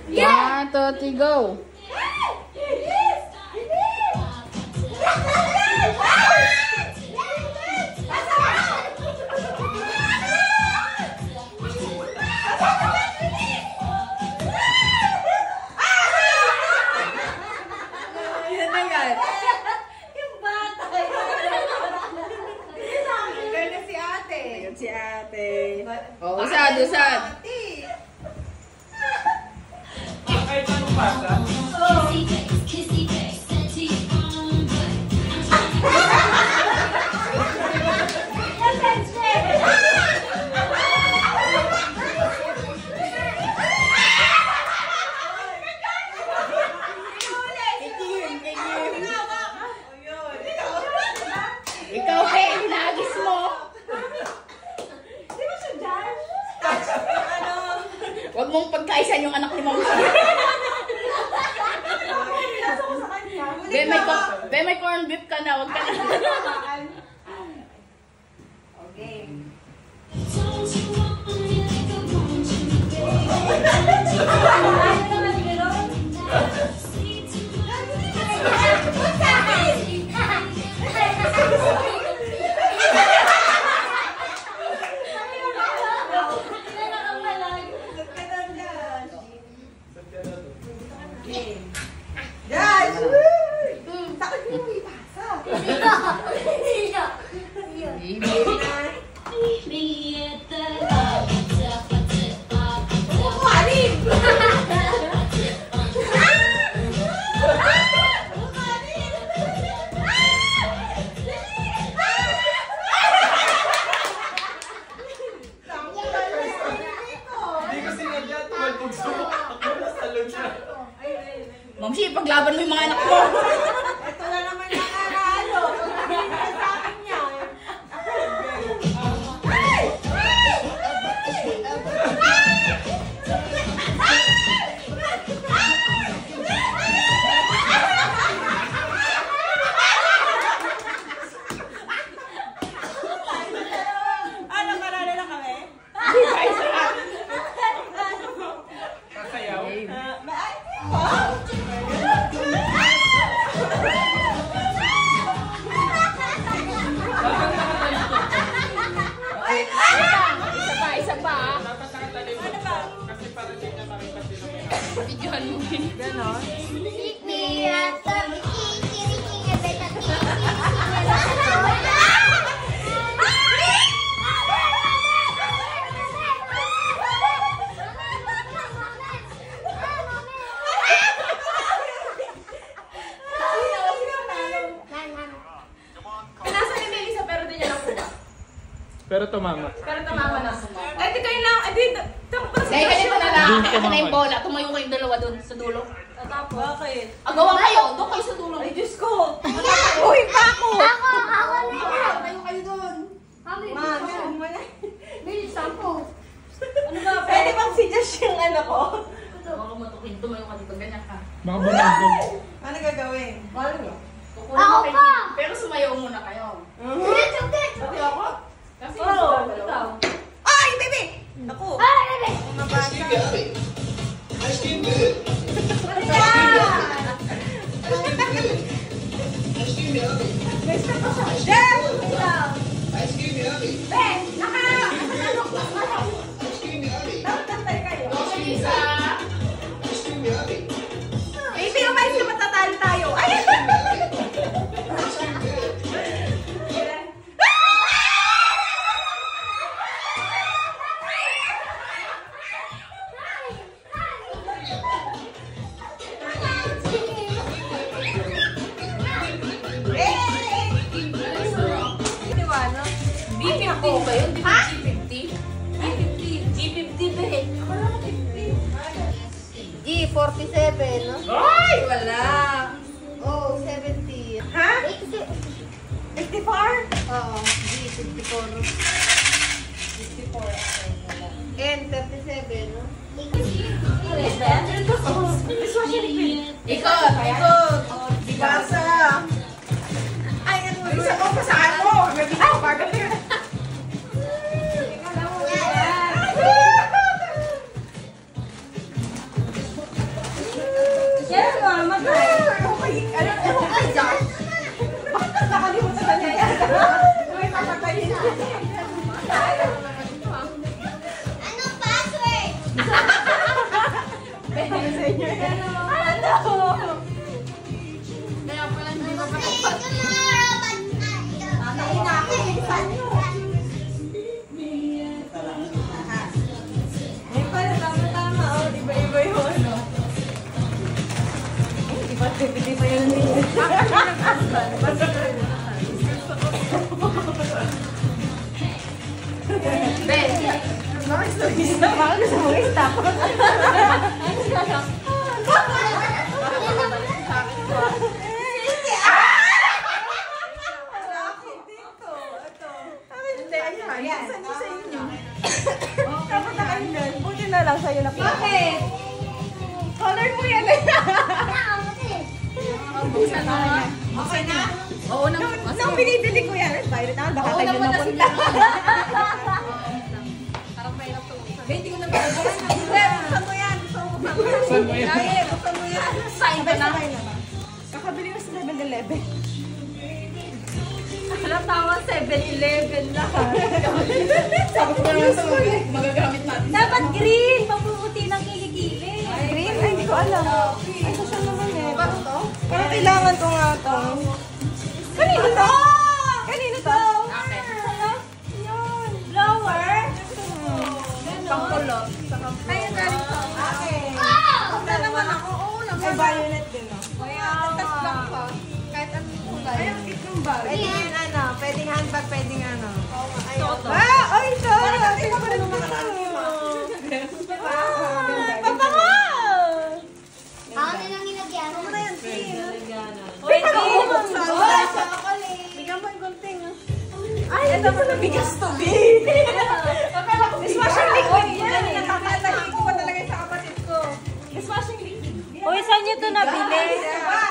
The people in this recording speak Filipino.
1, 2, 3, go! Si ate. Oh, usad. Ay, tanong bata. Ikaw, hinagis mo. Huwag mong pagkaisan yung anak ni Mama. May corn beef ka na, huwag ka na. Okay. Mamsi, paglaban mo yung mga anak mo. Ito na naman nakakalo. Sa akin yan. Ano, karala na kami? Kasayaw. Isa pa. Dapat nakatalib. Kasi para din na makita sino may Videohan mo. Ganon. Pero tumama. Pero tumama na. Ay, di kayo lang. Ay, di. Dahil ganito na lang. Ako na yung bola. Tumayo kayong dalawa doon sa dulo. Tapos. Bakit? Agawan kayo. Doon kayo sa dulo. Ay, Diyos ko. Uy, pa ako. Tayo kayo doon. Ma, ganun mo na. Bilis ako. Ano ba? Pwede bang si Josh yung ano ko? Huwag ka matukin. Tumayo ka dito. Ganyan ka. Baka bunagod. Ano gagawin? Ako pa! Pero sumayaw muna kayo. Sabi ako. Kasi Ikaw. Ay, baby! Ako. Mga bata. Baby, umalis na matatalo tayo. Ay! B50 ba yun? G50? G50 ba eh? G47, no? Ay! Wala. Oh, 70. Ha? 54? Oo, G54. 54. N37, no? Ikot! Basa. Ay, ano? Isa ko pa sa ano? Ah, bagal yun. mamamatay. Okay, ano dyan? Bakit nakalimutan na niya yan? May papatayin niya. Anong password? Ano sa inyo yan? Ano? Kaya pala hindi ko pa See you tomorrow, but Nakain na ako. Bilisan nyo. Ngayon pala, tama-tama. Oh, di ba iba yung ano? Di ba, bibili pa yun niya? Ben, Bakit gusto mo i-stop? Buti na lang sa'yo na. Bakit? Color mo yan eh. buksan mo nga. Okay na? Oo na. Nung binibili ko yan, violet na, baka tayo na punta. Parang mahirap to. Hindi ko na buksan mo yan. Buksan mo yan. Kaya, buksan mo yan. Sign ka na. Kakabili ko sa 7-Eleven. Alam tawa 7-Eleven lahat. Sabi ko naman sa magagamit natin. Dapat green, mapuputi ng kilikili. Green? Ay, hindi ko alam. Ay, social naman eh. Parang kailangan ko nga ito. Kanino to? Kanino to? Blower. Pangkulot. Ayun na rin to. Okay. Punta naman ako. Oo naman. Ay, violet din, no? Kaya, tas lang pa. Kahit anong kulay. Ay, ang cute ng bag. Pwedeng yan ano, pwedeng handbag, pwedeng ano. Ah! Ay, ito! Tingnan ko rin naman ito. Papango! Ako na lang nilagyan. Ano na yan, Tim? Pwede. Bigyan mo yung gunting, ah. Ay, ito pa nabigas to, B. Dishwashing liquid yan. Nakakalahin ko pa talaga sa kapatid ko. Dishwashing liquid. Uy, saan nyo ito nabili? Diba?